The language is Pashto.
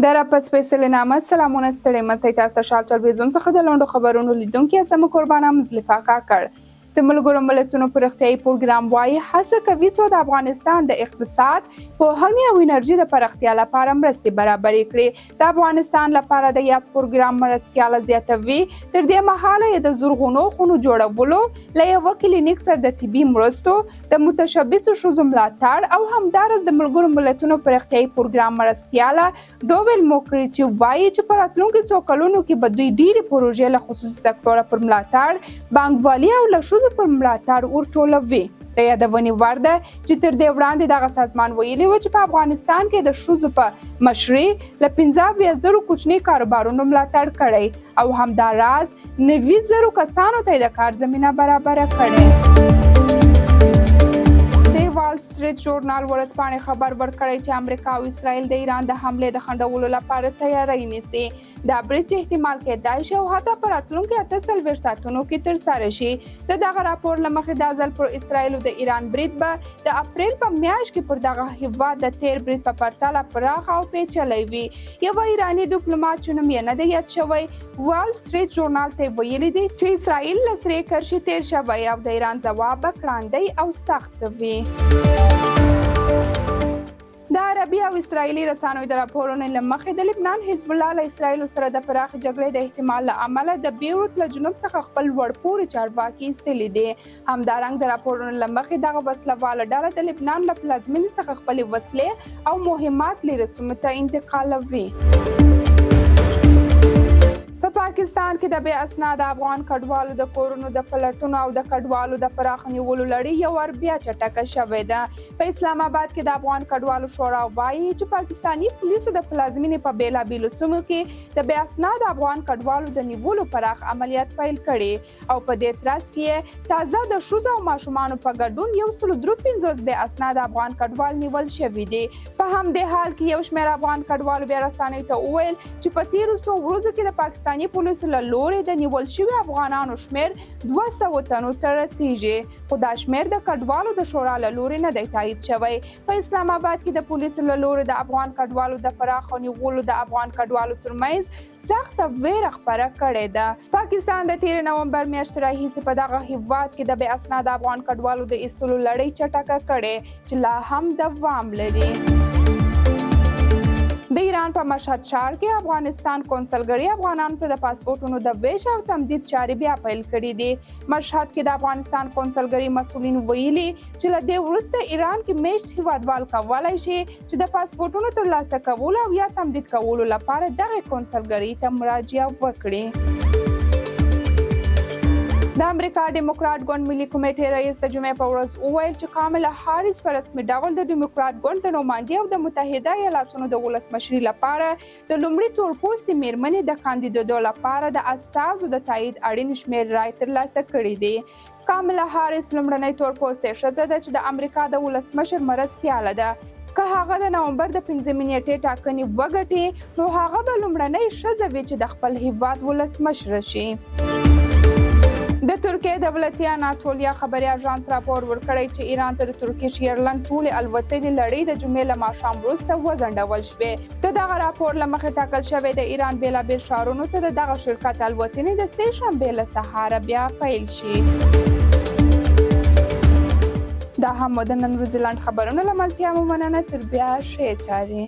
در پس سپیڅلې نامه سلامونه ستړي مسئ تاسو شال تلویزون څخه د لنډو خبرونو لیدونکي اسمه قربانه مزلفه کاکړ د ملګرو ملتونو پر اختیاري پروګرام وايي هڅه کوي څو د افغانستان د اقتصاد پوهنې او انرژي د پراختیا لپاره مرستې برابرې کړي. د افغانستان لپاره د یاد پروګرام مرستیاله زیاتوي. تر دې مهاله یې د زرغونو خونو جوړولو له یوه کلینیک سره د طبي مرستو د متشبثو ښځو ملاتړ او همداراز د ملګرو ملتونو پر اختیاري پروګرام مرستیاله ډوبل موکریچي وایي چې په راتلونکو څو کلونو کې به دوی ډېرې پروژې له خصوصي سکتوره پر ملاتړ بانکوالي او له ښځو پر ملاتړ ورټولوي. د یادونې وړ ده چې تر دې وړاندې دغه سازمان ویلي و چې په افغانستان کې د ښځو په مشرۍ له 15,000 کوچني کاروبارونو ملاتړ کړی او همداراز 90,000 کسانو ته د کار زمینه برابره کړې. وال سټریټ ژورنال ورځپاڼې خبر ورکړی چې امریکا او اسرائیل د ایران د حملې د خنډولو لپاره تیاری نیسي. دا برید احتمال کېدای شي او حتی په راتلونکي 48 ساعتونو کې ترسره شي. د دغه راپور له مخې دا ځل پر اسرائیل او د ایران برید به د اپریل په میاشت کې پر دغه هیواد د تیر برید په پرتله پراخ او پیچلی وي. یوه ایراني ډیپلوماټ چې نوم یې نه دی یاد شوی وال سټریټ ژورنال ته ویلي دی چې اسرائیل له سرې کرښې تیر شوی او د ایران ځواب به کړاندی او سخت وي. د عربي او اسرائیلي رسنیو د راپورونو له مخې د لبنان حزب الله له اسرائیلو سره د پراخې جګړې د احتمال له امله د بیروت له جنوب څخه خپل لوړپوړي چارواکي ایستلي دي. همدارنګه د راپورونو له مخې دغه وسله ډله د لبنان له پلازمینې څخه خپلې وسلې او مهمات لیرې سیمو ته انتقالوي. په پاکستان کې د بې اسناده افغان کډوالو د کورونو د پلټنو او د کډوالو د پراخ نیولو لړۍ یو وار بیا چټکه شوې ده. په اسلام آباد کې د افغان کډوالو شورا وایي چې پاکستاني پولیسو د پلازمینې په بیلابیلو سیمو کې د بې اسناده افغان کډوالو د نیولو پراخ عملیات پیل کړي او په دې ترڅ کې تازه د ښځو او ماشومانو په ګډون 153 بې اسناده افغان کډوال نیول شوي دي. په همدې حال کې یو شمېر افغان کډوالو بیا رسنیو ته وویل چې په تیرو څو ورځو کې د پاکستاني پولیسو له لورې د نیول شوي افغانانو شمېر 200 تنو ته رسیږي، خو دا شمېر د کډوالو د شورا له لورې نه دی تایید شوی. په اسلام آباد کې د پولیسو له لورې د افغان کډوالو د پراخو نیولو د افغان کډوالو ترمنځ سخته ویره خپره کړې ده. پاکستان د تیر نومبر میاشتې راهیسې په دغه هیواد کې د بې اسناده افغان کډوالو د ایستلو لړۍ چټکه کړې چې لا هم دوام لري. د ایران په مشهد ښار کې افغانستان کونسلګرۍ افغانانو ته د پاسپورټونو د ویش او تمدید چارې بیا پیل کړي دي. مشهد کې د افغانستان کونسلګرۍ مسؤلین ویلي چې له دې وروسته ایران کې میشت هیوادوال کولی شي چې د پاسپورټونو ترلاسه کولو او یا تمدید کولو لپاره دغه کونسلګرۍ ته مراجعه وکړي. د امریکا ډیموکرات ګوند ملي کمیټې رئیس د جمعې په ورځ وویل چې کاملا هاریس په رسمي ډول د ډیموکرات ګوند د نوماندۍ او د متحده ایالاتونو د ولسمشرۍ لپاره د لومړي تورپوستې میرمنې د کاندیدېدو لپاره د استازو د تایید اړین شمېر رای ترلاسه کړي دي. کاملا هاریس لومړنۍ تورپوستې ښځه ده چې د امریکا د ولسمشر مرستیاله ده. که هغه د نومبر د 5 نیټې ټاکنې وګټي نو هغه به لومړنۍ ښځه وي چې د خپل هیواد ولسمشره شي. د ترکیې دولتي اناټولیا خبري اژانس راپور ورکړی چې ایران ته د ترکیش ایرلند ټولې الوتنې لړۍ د جمعې له ماښام وروسته وځنډول شوې. د دغه راپور له مخې ټاکل شوی د ایران بېلابېل ښارونو ته د دغه شرکت الوتنې د سې شنبې له سهاره بیا پیل شي. دا هم د نن ورځې لنډ خبرونه له ملتیا مو مننه. تر بیا ښې چارې.